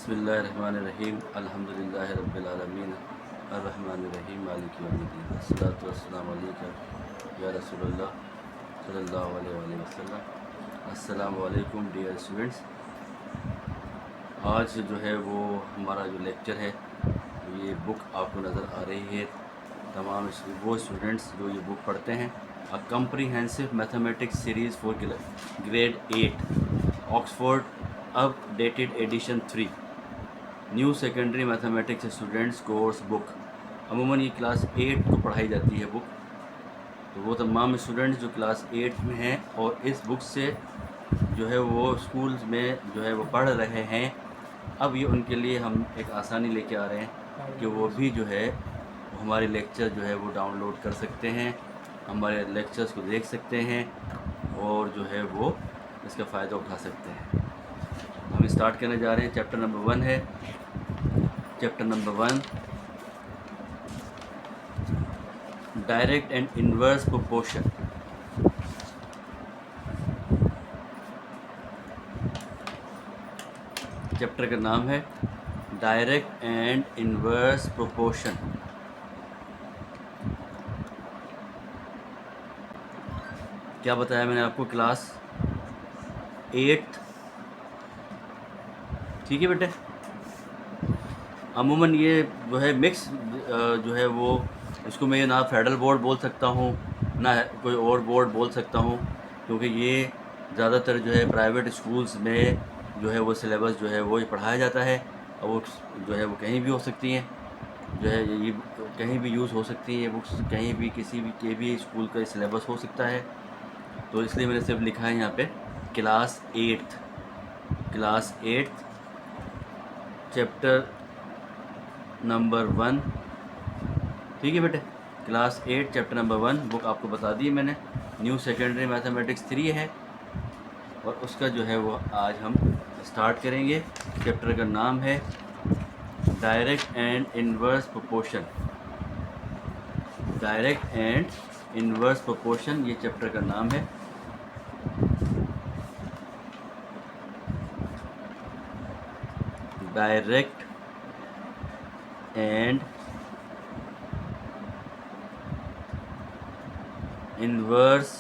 बिस्मिल्लाहिर्रहमानिर्रहीम अल्हम्दुलिल्लाहि रब्बिल आलमीन अर्रहमानिर्रहीम मालिकि यौमिद्दीन अस्सलातु वस्सलामु अलैका या रसूलल्लाह सल्लल्लाहु अलैहि वसल्लम। अस्सलामु अलैकुम डियर स्टूडेंट्स। आज जो है वो हमारा जो लेक्चर है, ये बुक आपको नज़र आ रही है। तमाम वो स्टूडेंट्स जो ये बुक पढ़ते हैं, a comprehensive mathematics series for grade 8 Oxford updated edition 3 new secondary mathematics students course book. अमूमन ये क्लास 8 को पढ़ाई जाती है बुक। तो वो तमाम स्टूडेंट्स जो क्लास 8 में हैं और इस बुक से जो है वो स्कूल्स में जो है वो पढ़ रहे हैं, अब ये उनके लिए हम एक आसानी लेके आ रहे हैं कि वो भी जो है हमारे लेक्चर जो है वो डाउनलोड कर सकते हैं, हमारे लेक्चर्स को देख सकते हैं और जो है वो इसका फ़ायदा उठा सकते हैं। हम स्टार्ट करने जा रहे हैं। चैप्टर नंबर 1 है। Chapter number 1 direct and inverse proportion. Chapter का नाम है डायरेक्ट एंड इनवर्स प्रोपोर्शन। क्या बताया मैंने आपको? क्लास 8, ठीक है बेटे। अमूमन ये जो है मिक्स जो है वो, इसको मैं ना फेडरल बोर्ड बोल सकता हूँ ना कोई और बोर्ड बोल सकता हूँ, क्योंकि ये ज़्यादातर जो है प्राइवेट स्कूल्स में जो है वो सिलेबस जो है वो पढ़ाया जाता है और वो जो है वो कहीं भी हो सकती हैं, जो है ये कहीं भी यूज़ हो सकती है ये बुक्स, कहीं भी किसी भी स्कूल का सिलेबस हो सकता है। तो इसलिए मैंने सिर्फ लिखा है यहाँ पे क्लास 8 चैप्टर नंबर 1, ठीक है बेटे। क्लास 8 चैप्टर नंबर 1 बुक आपको बता दी मैंने। न्यू सेकेंडरी मैथमेटिक्स 3 है और उसका जो है वो आज हम स्टार्ट करेंगे। चैप्टर का नाम है direct and inverse proportion. Direct and inverse proportion ये चैप्टर का नाम है। Direct and inverse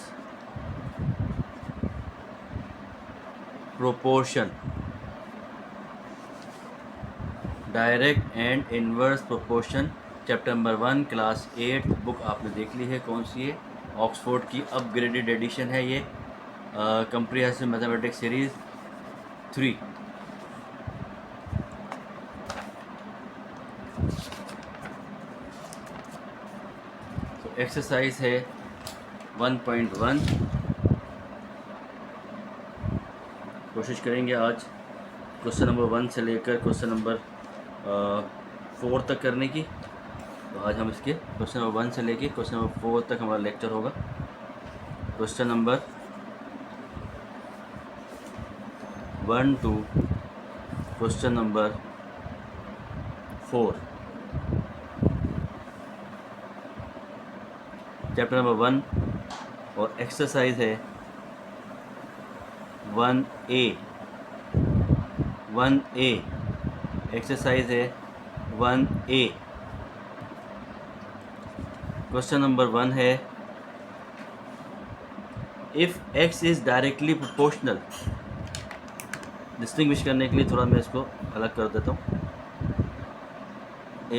proportion. Direct and inverse proportion chapter number 1 class 8 book आपने देख ली है। कौन सी है? ऑक्सफोर्ड की अपग्रेडेड एडिशन है ये, कम्प्रीहेंसिव मैथमेटिक्स सीरीज़ 3। तो एक्सरसाइज है 1.1। कोशिश करेंगे आज क्वेश्चन नंबर 1 से लेकर क्वेश्चन नंबर 4 तक करने की। तो आज हम इसके क्वेश्चन नंबर 1 से लेकर क्वेश्चन नंबर 4 तक हमारा लेक्चर होगा। Question number 1 to question number 4 chapter number 1 और एक्सरसाइज है 1A। एक्सरसाइज है 1A। क्वेश्चन नंबर 1 है if x is directly proportional. Distinguish करने के लिए थोड़ा मैं इसको अलग कर देता हूँ।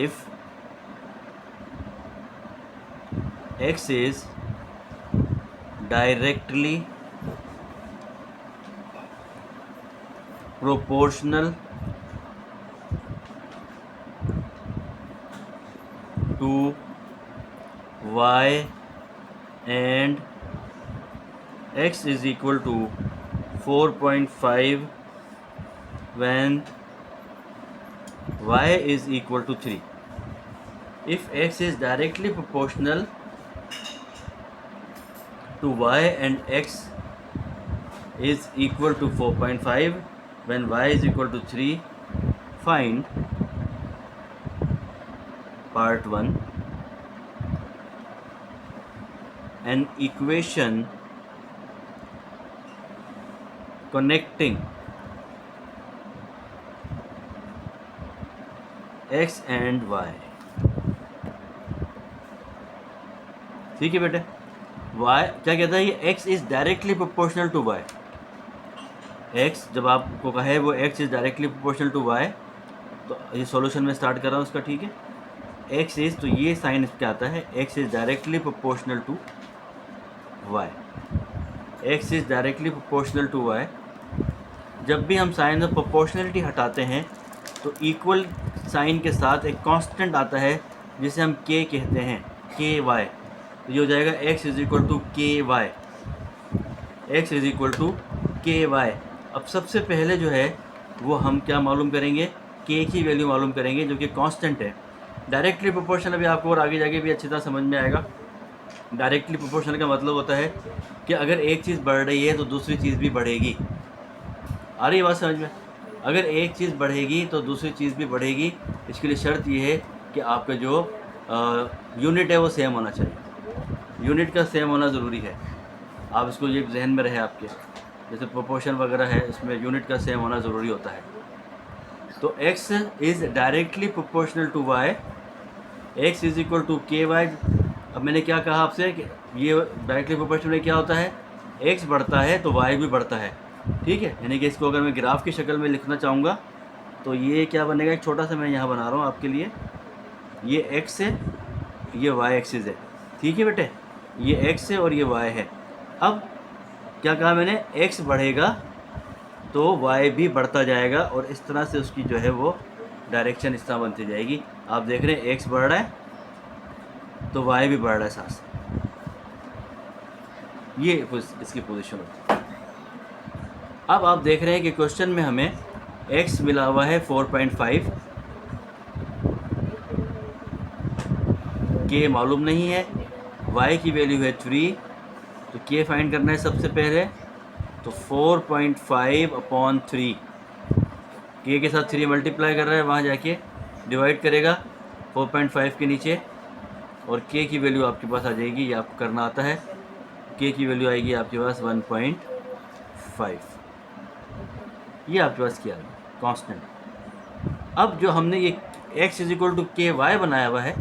If x is directly proportional to y and x is equal to 4.5 when y is equal to 3. If x is directly proportional to y and x is equal to 4.5 when y is equal to 3, find part 1 an equation connecting x and y. ठीक है बेटे, y क्या कहता है, ये x is directly proportional to y. X जब आपको कहे वो x is directly proportional to y, तो ये सॉल्यूशन में स्टार्ट कर रहा हूँ उसका। ठीक है, एक्स इज़, तो ये साइन क्या आता है, x is directly proportional to y. X is directly proportional to y. जब भी हम साइन ऑफ प्रोपोर्शनलिटी हटाते हैं तो इक्वल साइन के साथ एक कांस्टेंट आता है जिसे हम के कहते हैं, के वाई। तो ये हो जाएगा x is equal to k y. X is equal to k y. अब सबसे पहले जो है वो हम क्या मालूम करेंगे, के की वैल्यू मालूम करेंगे जो कि कांस्टेंट है। डायरेक्टली प्रोपोर्शनल अभी आपको और आगे जाके भी अच्छी तरह समझ में आएगा। डायरेक्टली प्रोपोर्शनल का मतलब होता है कि अगर एक चीज़ बढ़ रही है तो दूसरी चीज़ भी बढ़ेगी। आ रही है बात समझ में? अगर एक चीज़ बढ़ेगी तो दूसरी चीज़ भी बढ़ेगी। इसके लिए शर्त ये है कि आपका जो यूनिट है वो सेम होना चाहिए। यूनिट का सेम होना ज़रूरी है। आप इसको ये जहन में रहे आपके, जैसे प्रोपोर्शन वगैरह है इसमें यूनिट का सेम होना ज़रूरी होता है। तो x is directly proportional to y, x is equal to k y. अब मैंने क्या कहा आपसे कि ये डायरेक्टली प्रोपोर्शनल में क्या होता है, x बढ़ता है तो y भी बढ़ता है। ठीक है, यानी कि इसको अगर मैं ग्राफ की शक्ल में लिखना चाहूँगा तो ये क्या बनेगा, एक छोटा सा मैं यहाँ बना रहा हूँ आपके लिए। ये x है, ये y एक्सिस है। ठीक है बेटे, ये x है और ये y है। अब क्या कहा मैंने, x बढ़ेगा तो y भी बढ़ता जाएगा और इस तरह से उसकी जो है वो डायरेक्शन इस तरह बनती जाएगी। आप देख रहे हैं x बढ़ रहा है तो y भी बढ़ रहा है साथ साथ। ये इसकी पोजीशन होती है। अब आप देख रहे हैं कि क्वेश्चन में हमें x मिला हुआ है 4.5, k मालूम नहीं है, y की वैल्यू है 3, तो k फाइंड करना है सबसे पहले। तो 4.5/3, k के साथ 3 मल्टीप्लाई कर रहा है, वहाँ जाके डिवाइड करेगा 4.5 के नीचे और k की वैल्यू आपके पास आ जाएगी। ये आपको करना आता है। k की वैल्यू आएगी आपके पास 1.5। ये आपके पास क्या है, कांस्टेंट। अब जो हमने ये x is equal to k Y बनाया हुआ है,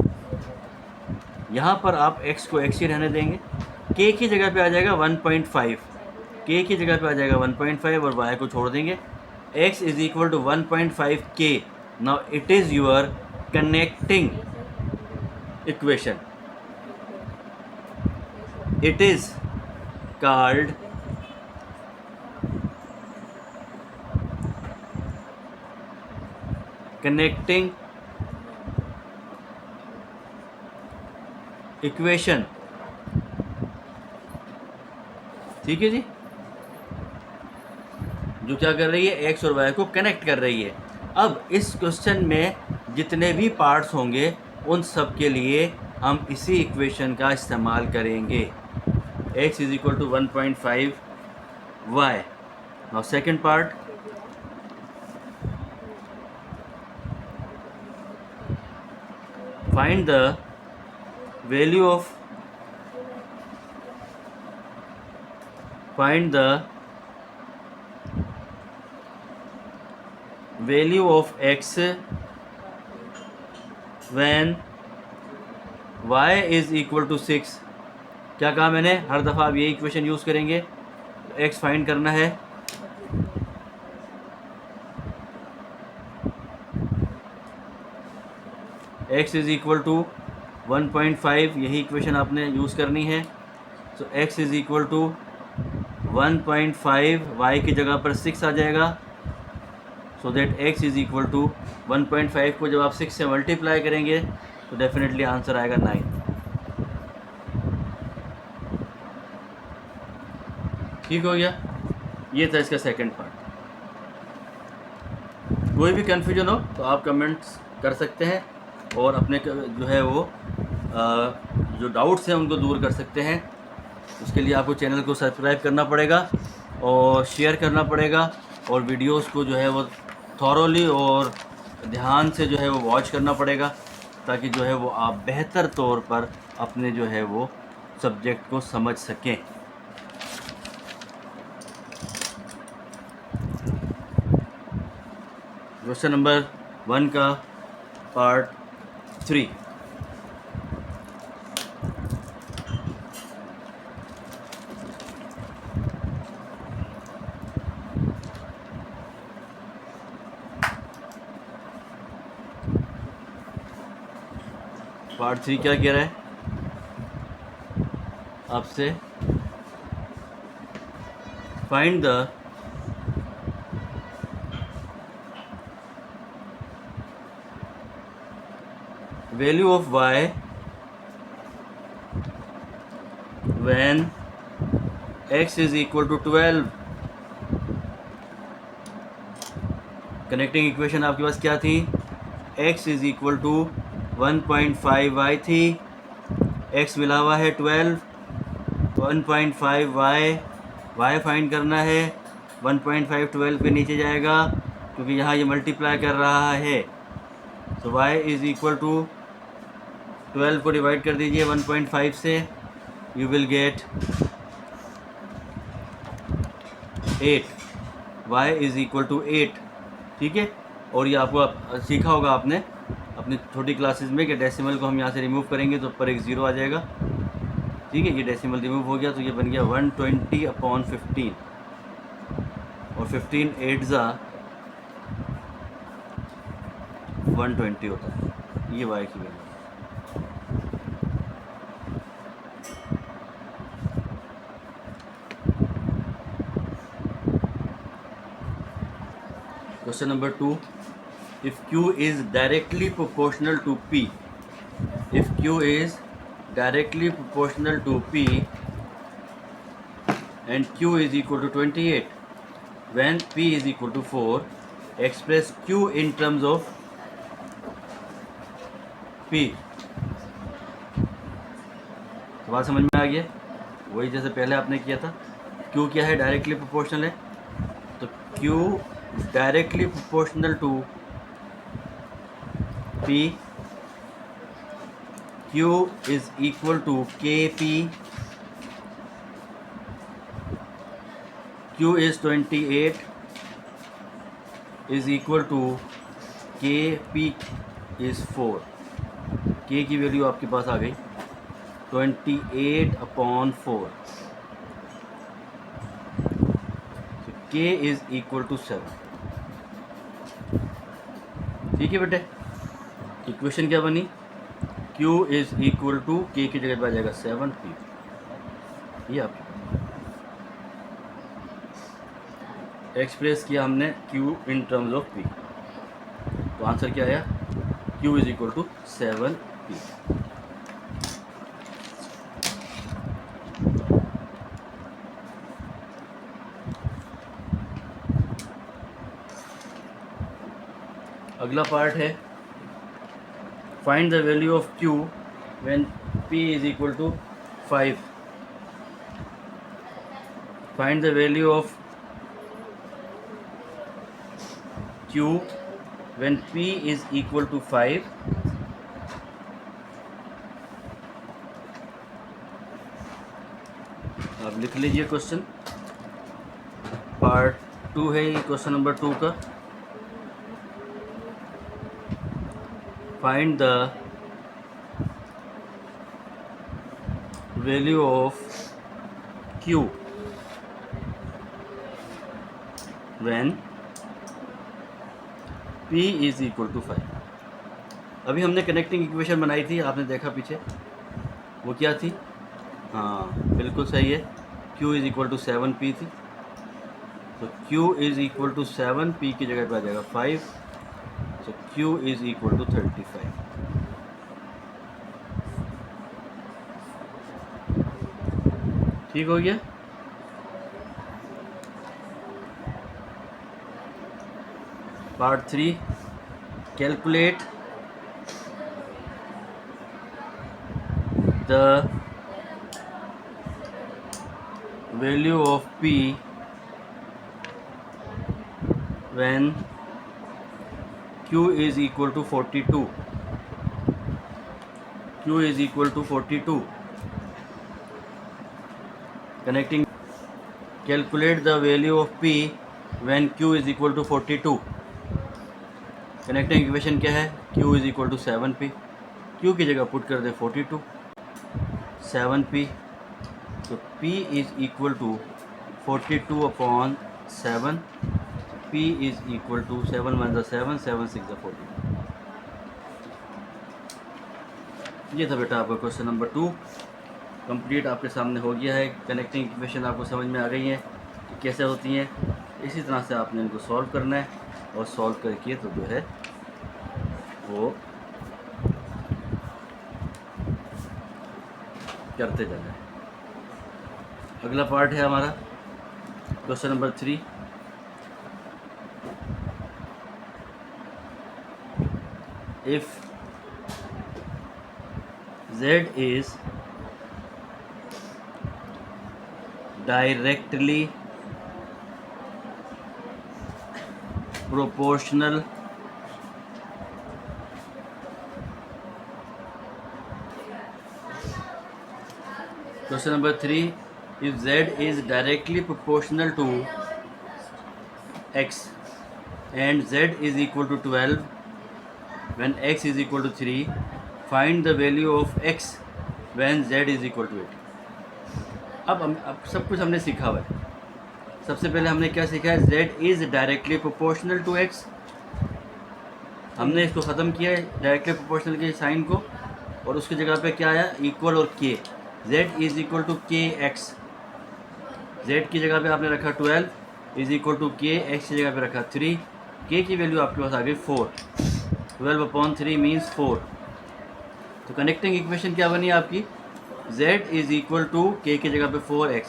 यहाँ पर आप x को x ही रहने देंगे, k की जगह पे आ जाएगा 1.5, k की जगह पे आ जाएगा 1.5 और y को छोड़ देंगे। x is equal to 1.5 k। Now it is your connecting equation. It is called connecting equation। ठीक है जी, जो क्या कर रही है, x और y को कनेक्ट कर रही है। अब इस क्वेश्चन में जितने भी पार्ट्स होंगे उन सब के लिए हम इसी इक्वेशन का इस्तेमाल करेंगे। x is equal to 1.5 y। Now second part, find the value of x when y is equal to 6। क्या कहा मैंने, हर दफ़ा आप ये इक्वेशन यूज़ करेंगे। x फाइंड करना है, x इज़ इक्वल टू 1.5, यही इक्वेशन आपने यूज़ करनी है। So x is equal to 1.5, y की जगह पर 6 आ जाएगा। So that x is equal to 1.5 को जब आप 6 से मल्टीप्लाई करेंगे तो डेफिनेटली आंसर आएगा 9। ठीक हो गया, ये था इसका सेकंड पार्ट। कोई भी कन्फ्यूजन हो तो आप कमेंट्स कर सकते हैं और अपने जो है वो जो डाउट्स हैं उनको दूर कर सकते हैं। उसके लिए आपको चैनल को सब्सक्राइब करना पड़ेगा और शेयर करना पड़ेगा और वीडियोस को जो है वो थॉरोली और ध्यान से जो है वो वॉच करना पड़ेगा, ताकि जो है वो आप बेहतर तौर पर अपने जो है वो सब्जेक्ट को समझ सकें। क्वेश्चन नंबर 1 का पार्ट 3। पार्ट 3 क्या कह रहा है आपसे? Find the value of y when x is equal to 12। Connecting equation आपके पास क्या थी? x is equal to 1.5y थी, x मिला हुआ है 12, 1.5y, y फाइंड करना है। 1.5 12 के नीचे जाएगा क्योंकि यहाँ ये मल्टीप्लाई कर रहा है, तो y इज़ इक्वल टू 12 को डिवाइड कर दीजिए 1.5 से, you will get 8, y is equal to 8। ठीक है, और ये आपको सीखा होगा आपने अपनी छोटी क्लासेस में कि डेसिमल को हम यहाँ से रिमूव करेंगे तो ऊपर एक ज़ीरो आ जाएगा। ठीक है, ये डेसिमल रिमूव हो गया तो ये बन गया 120/15, और 15 8 ज़ा 120 होता है। ये y की value. Question number 2. If Q is directly proportional to P, if Q is directly proportional to P and Q is equal to 28, when P is equal to 4, express Q in terms of P। तो बात समझ में आ गया? वही जैसे पहले आपने किया था। Q क्या है? डायरेक्टली प्रोपोर्शनल है, तो Q directly proportional to P, Q is equal to KP, Q is 28 is equal to KP is 4। K की वैल्यू आपके पास आ गई 28/4, so K is equal to 7। ठीक है बेटे, इक्वेशन क्या बनी? Q is equal to K की जगह पर आ जाएगा 7P। ये आपके एक्सप्रेस किया हमने Q in terms of P, तो आंसर क्या आया? Q is equal to 7P। अगला पार्ट है find the value of Q when P is equal to 5। Find the value of Q when P is equal to 5। आप लिख लीजिए question, part 2 है ये क्वेश्चन नंबर 2 का। Find the value of Q when P is equal to 5। अभी हमने connecting equation बनाई थी, आपने देखा पीछे, वो क्या थी? हाँ बिल्कुल सही है, Q is equal to 7P थी, तो Q is equal to 7P की जगह पे आ जाएगा 5, तो Q इज इक्वल टू 35। ठीक हो गया? Part 3, calculate the value of P when Q is equal to 42। Q is equal to 42। Connecting, calculate the value of P when Q is equal to 42। Connecting equation क्या है, Q is equal to 7P, Q की जगह put कर दें 42, 7P, तो P is equal to 42/7, P is equal to 7 1 7, 7 6 42। ये था बेटा आपका क्वेश्चन नंबर 2 कंप्लीट आपके सामने हो गया है। कनेक्टिंग इक्वेशन आपको समझ में आ गई है कि कैसे होती हैं। इसी तरह से आपने इनको सॉल्व करना है और सॉल्व करके तो जो है वो करते जाना है। अगला पार्ट है हमारा question number 3। If Z is directly proportional question number 3, if Z is directly proportional to X and Z is equal to 12 when X is equal to 3, find the value of X when Z is equal to 8। अब सब कुछ हमने सीखा हुआ है। सबसे पहले हमने क्या सीखा है, Z is directly proportional to X। हमने इसको ख़त्म किया है डायरेक्टली प्रोपोर्शनल के साइन को, और उसकी जगह पे क्या आया, इक्वल और K। Z is equal to KX। Z की जगह पे आपने रखा 12 is equal to K, X की जगह पे रखा 3, K की वैल्यू आपके पास आ गई 4, 12/3 मीन्स 4। तो कनेक्टिंग इक्वेशन क्या बनी आपकी, Z is equal to K की जगह पे 4X,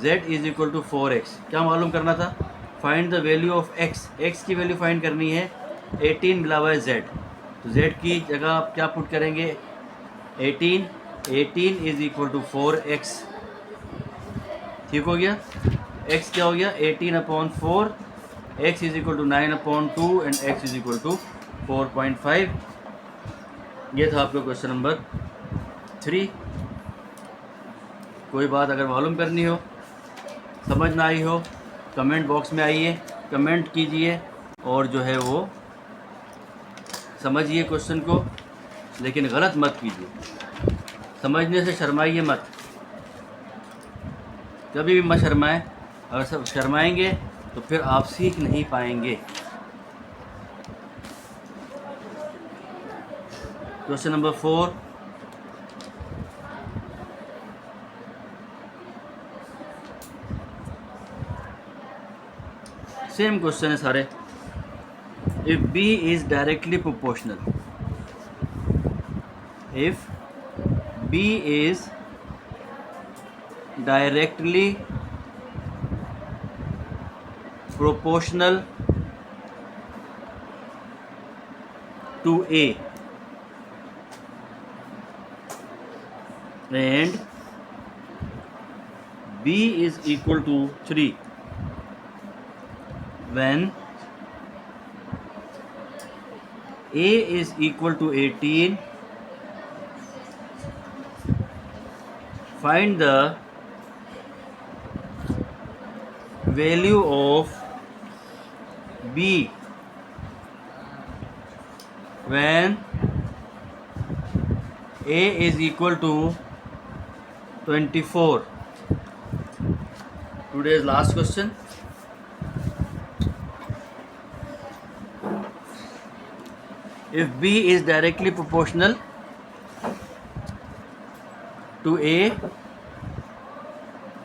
Z is equal to 4X। क्या मालूम करना था, find the value of X। X की वैल्यू फाइंड करनी है 18 मिला हुआ है Z, तो Z की जगह आप क्या पुट करेंगे 18, 18 इज़ इक्वल टू 4X। ठीक हो गया, X क्या हो गया 18/4, X is equal to 9/2 and X is equal to 4.5। ये था आपका क्वेश्चन नंबर 3। कोई बात अगर मालूम करनी हो, समझ ना आई हो, कमेंट बॉक्स में आइए, कमेंट कीजिए और जो है वो समझिए क्वेश्चन को, लेकिन गलत मत कीजिए। समझने से शर्माइए मत, कभी भी मत शर्माएं। अगर सब शर्माएंगे तो फिर आप सीख नहीं पाएंगे। क्वेश्चन नंबर 4, सेम क्वेश्चन है सारे। If B is directly proportional, if B is directly proportional to A and B is equal to 3 when A is equal to 18, find the value of B when A is equal to 24. Today's last question. If B is directly proportional to A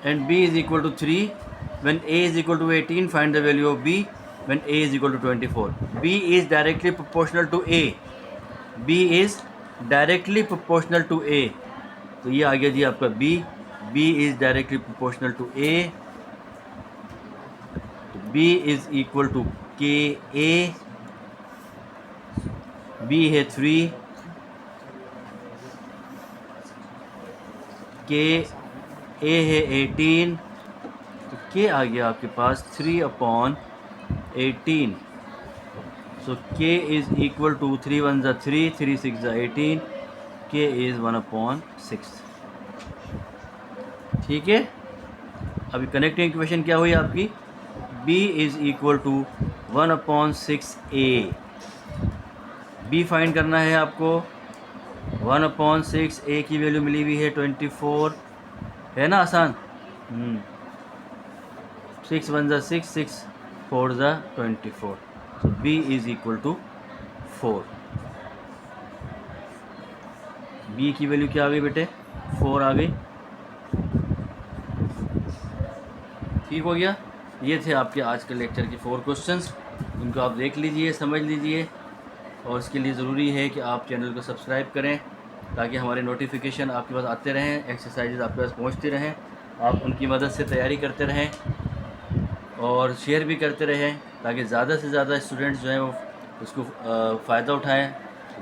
and B is equal to 3, when A is equal to 18, find the value of B when A is equal to 24. B is directly proportional to A. B is directly proportional to A. तो ये आ गया जी आपका B. B is directly proportional to A. तो B is equal to KA. B है 3, K A है 18, तो K आ गया आपके पास 3/18। सो K is equal to 3 1 3, 3 6 18, K is 1/6। ठीक है, अभी कनेक्टिंग इक्वेशन क्या हुई आपकी, B is equal to 1/6A। B find करना है आपको। 1/6, ए की वैल्यू मिली हुई है 24, है ना आसान। 6 1 ज़ा 6, 6 4 ज़ा 24, so B is equal to 4। B की वैल्यू क्या आ गई बेटे, 4 आ गई। ठीक हो गया। ये थे आपके आज के लेक्चर के 4 क्वेश्चंस, इनको आप देख लीजिए, समझ लीजिए, और इसके लिए ज़रूरी है कि आप चैनल को सब्सक्राइब करें ताकि हमारे नोटिफिकेशन आपके पास आते रहें, एक्सरसाइजेज आपके पास पहुंचती रहें, आप उनकी मदद से तैयारी करते रहें और शेयर भी करते रहें ताकि ज़्यादा से ज़्यादा स्टूडेंट्स जो हैं वो उसको फ़ायदा उठाएं,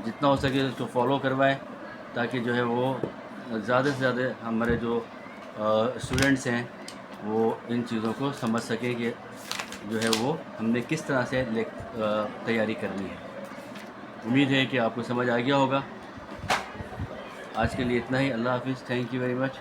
जितना हो सके उसको फॉलो करवाएं ताकि जो है वो ज़्यादा से ज़्यादा हमारे जो स्टूडेंट्स हैं वो इन चीज़ों को समझ सकें कि जो है वो हमने किस तरह से तैयारी करनी है। उम्मीद है कि आपको समझ आ गया होगा। आज के लिए इतना ही। अल्लाह हाफिज़। Thank you very much.